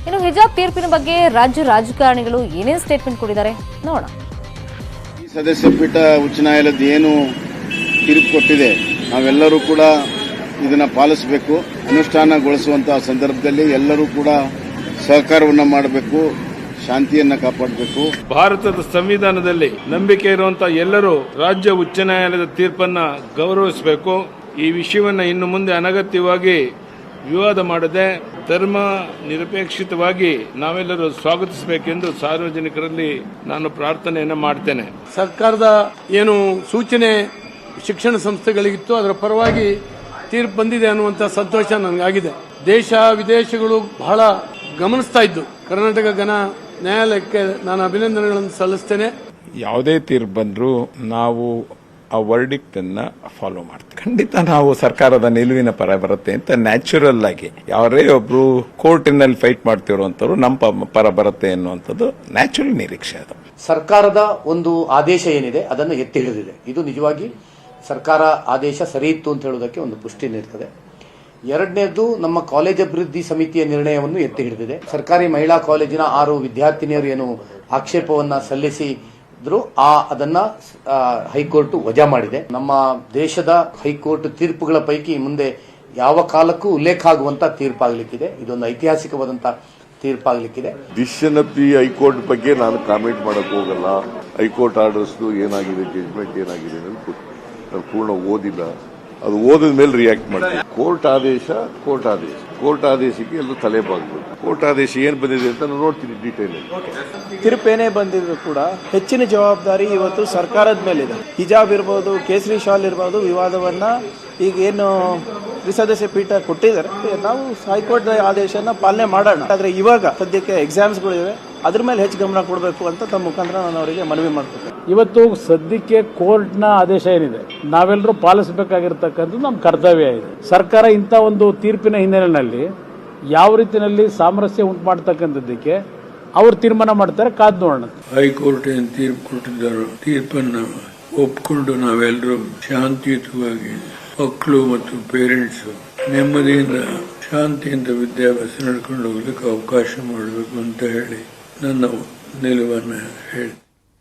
ಇನ್ನು ಹಿಜಾಬ್ ತೀರ್ಪಿನ ಬಗ್ಗೆ ರಾಜ್ಯ ರಾಜಕಾರಣಿಗಳು ಏನೇನು ಸ್ಟೇಟ್ಮೆಂಟ್ ಕೊಟ್ಟಿದ್ದಾರೆ ನೋಡೋಣ. ಈ ಸದಸ್ಯ ಪೀಠ ಉಚ್ಚ ನ್ಯಾಯಾಲಯದ ಏನು ತೀರ್ಪು ಕೊಟ್ಟಿದೆ ನಾವೆಲ್ಲರೂ ಕೂಡ ಇದನ್ನ ಪಾಲಿಸಬೇಕು. ಅನುಷ್ಠಾನಗೊಳಿಸುವಂತಹ ಸಂದರ್ಭದಲ್ಲಿ ಎಲ್ಲರೂ ಕೂಡ ಸಹಕಾರವನ್ನು ಮಾಡಬೇಕು, ಶಾಂತಿಯನ್ನ ಕಾಪಾಡಬೇಕು. ಭಾರತದ ಸಂವಿಧಾನದಲ್ಲಿ ನಂಬಿಕೆ ಇರುವಂತಹ ಎಲ್ಲರೂ ರಾಜ್ಯ ಉಚ್ಚ ನ್ಯಾಯಾಲಯದ ತೀರ್ಪನ್ನ ಗೌರವಿಸಬೇಕು. ಈ ವಿಷಯವನ್ನ ಇನ್ನು ಮುಂದೆ ಅನಗತ್ಯವಾಗಿ ವಿವಾದ ಮಾಡದೆ ಧರ್ಮ ನಿರಪೇಕ್ಷಿತವಾಗಿ ನಾವೆಲ್ಲರೂ ಸ್ವಾಗತಿಸಬೇಕೆಂದು ಸಾರ್ವಜನಿಕರಲ್ಲಿ ನಾನು ಪ್ರಾರ್ಥನೆಯನ್ನು ಮಾಡ್ತೇನೆ. ಸರ್ಕಾರದ ಏನು ಸೂಚನೆ ಶಿಕ್ಷಣ ಸಂಸ್ಥೆಗಳಿಗಿತ್ತು ಅದರ ಪರವಾಗಿ ತೀರ್ಪು ಬಂದಿದೆ ಅನ್ನುವಂಥ ಸಂತೋಷ ನನಗಾಗಿದೆ. ದೇಶ ವಿದೇಶಗಳು ಬಹಳ ಗಮನಿಸ್ತಾ ಇದ್ದು ಕರ್ನಾಟಕ ಘನ ನ್ಯಾಯಾಲಯಕ್ಕೆ ನಾನು ಅಭಿನಂದನೆಗಳನ್ನು ಸಲ್ಲಿಸ್ತೇನೆ. ಯಾವುದೇ ತೀರ್ಪು ಬಂದರೂ ನಾವು ಆ ವರ್ಡಿಕ್ಟ್ ಅನ್ನ ಫಾಲೋ ಮಾಡ್ತೀವಿ. ಖಂಡಿತ ನಾವು ಸರ್ಕಾರದ ನಿಲುವಿನ ಪರ ಬರುತ್ತೆ ಅಂತ ನ್ಯಾಚುರಲ್ ಆಗಿ ಯಾರೇ ಒಬ್ರು ಕೋರ್ಟಿನಲ್ಲಿ ಫೈಟ್ ಮಾಡ್ತಿರುವಂತವ್ರು ನಮ್ಮ ಪರ ಬರುತ್ತೆ ಎನ್ನುವಂಥದ್ದು ನ್ಯಾಚುರಲ್ ನಿರೀಕ್ಷೆ. ಅದು ಸರ್ಕಾರದ ಒಂದು ಆದೇಶ ಏನಿದೆ ಅದನ್ನು ಎತ್ತಿ ಹಿಡಿದಿದೆ. ಇದು ನಿಜವಾಗಿ ಸರ್ಕಾರ ಆದೇಶ ಸರಿ ಇತ್ತು ಅಂತ ಹೇಳುವುದಕ್ಕೆ ಒಂದು ಪುಷ್ಟಿ ನೀಡುತ್ತದೆ. ಎರಡನೇದು ನಮ್ಮ ಕಾಲೇಜ್ ಅಭಿವೃದ್ಧಿ ಸಮಿತಿಯ ನಿರ್ಣಯವನ್ನು ಎತ್ತಿ ಹಿಡಿದಿದೆ. ಸರ್ಕಾರಿ ಮಹಿಳಾ ಕಾಲೇಜಿನ 6 ವಿದ್ಯಾರ್ಥಿನಿಯರು ಏನು ಆಕ್ಷೇಪವನ್ನ ಸಲ್ಲಿಸಿದ್ರು ಅದನ್ನ ಹೈಕೋರ್ಟ್ ವಜಾ ಮಾಡಿದೆ. ನಮ್ಮ ದೇಶದ ಹೈಕೋರ್ಟ್ ತೀರ್ಪುಗಳ ಪೈಕಿ ಮುಂದೆ ಯಾವ ಕಾಲಕ್ಕೂ ಉಲ್ಲೇಖ ಆಗುವಂತ ತೀರ್ಪಾಗಲಿಕ್ಕಿದೆ. ಇದೊಂದು ಐತಿಹಾಸಿಕವಾದಂತಹ ತೀರ್ಪಾಗಲಿಕ್ಕಿದೆ. ಡಿಸಿಷನ್ ಆಫ್ ದಿ ಹೈಕೋರ್ಟ್ ಬಗ್ಗೆ ನಾನು ಕಾಮೆಂಟ್ ಮಾಡಕ್ ಹೋಗಲ್ಲ. ಹೈಕೋರ್ಟ್ ಆರ್ಡರ್ಸ್ ಏನಾಗಿದೆ, ಜಜ್ಮೆಂಟ್ ಏನಾಗಿದೆ ಅನ್ನೋದು ನಾನು ಪೂರ್ಣ ಓದಿಲ್ಲ. ಅದು ಓದಿದ ಮೇಲೆ ರಿಯಾಕ್ಟ್ ಮಾಡ್ತೀನಿ. ಕೋರ್ಟ್ ಆದೇಶಕ್ಕೆ ಎಲ್ಲರೂ ತಲೆ ಬಾಗಬೇಕು. ಕೋರ್ಟ್ ಆದೇಶ ಏನ್ ಬಂದಿದೆ ಅಂತ ನಾನು ನೋಡ್ತೀನಿ ಡೀಟೇಲ್. ತೀರ್ಪೇನೇ ಬಂದಿದ್ರು ಕೂಡ ಹೆಚ್ಚಿನ ಜವಾಬ್ದಾರಿ ಇವತ್ತು ಸರ್ಕಾರದ ಮೇಲಿದೆ. ಹಿಜಾಬ್ ಇರ್ಬೋದು, ಕೇಸರಿ ಶಾಲ್ ಇರ್ಬೋದು, ವಿವಾದವನ್ನ ಈಗ ಏನು ತ್ರಿಸದಸ್ಯ ಪೀಠ ಕೊಟ್ಟಿದ್ದಾರೆ, ನಾವು ಹೈಕೋರ್ಟ್ ಆದೇಶನ ಪಾಲನೆ ಮಾಡೋಣ. ಆದ್ರೆ ಇವಾಗ ಸದ್ಯಕ್ಕೆ ಎಕ್ಸಾಮ್ಸ್ಗಳಿವೆ, ಅದ್ರ ಮೇಲೆ ಹೆಚ್ಚು ಗಮನ ಕೊಡಬೇಕು ಅಂತ ತಮ್ಮ ಮುಖಾಂತರ ನಾನು ಅವರಿಗೆ ಮನವಿ ಮಾಡ್ತೀನಿ. ಇವತ್ತು ಸದ್ಯಕ್ಕೆ ಕೋರ್ಟ್ನ ಆದೇಶ ಏನಿದೆ ನಾವೆಲ್ಲರೂ ಪಾಲಿಸಬೇಕಾಗಿರ್ತಕ್ಕಂಥದ್ದು ನಮ್ಮ ಕರ್ತವ್ಯ ಇದೆ. ಸರ್ಕಾರ ಇಂಥ ಒಂದು ತೀರ್ಪಿನ ಹಿನ್ನೆಲೆಯಲ್ಲಿ ಯಾವ ರೀತಿಯಲ್ಲಿ ಸಾಮರಸ್ಯ ಉಂಟು ಮಾಡ್ತಕ್ಕಂಥದ್ದಕ್ಕೆ ಅವ್ರು ತೀರ್ಮಾನ ಮಾಡ್ತಾರೆ, ಕಾದ್ ನೋಡೋಣ. ಹೈಕೋರ್ಟ್ ಏನು ತೀರ್ಪು ಕೊಟ್ಟಿದ್ದಾರೋ ಟೀರ್ಪನ್ನು ಒಪ್ಪಿಕೊಂಡು ನಾವೆಲ್ಲರೂ ಶಾಂತಿಯುತವಾಗಿ ಮಕ್ಕಳು ಮತ್ತು ಪೇರೆಂಟ್ಸ್ ನೆಮ್ಮದಿಯಿಂದ ಶಾಂತಿಯಿಂದ ವಿದ್ಯಾಭ್ಯಾಸ ನಡ್ಕೊಂಡು ಹೋಗ್ಲಿಕ್ಕೆ ಅವಕಾಶ ಮಾಡಬೇಕು ಅಂತ ಹೇಳಿ ನನ್ನ ನಿಲುವನ್ನು ಹೇಳಿ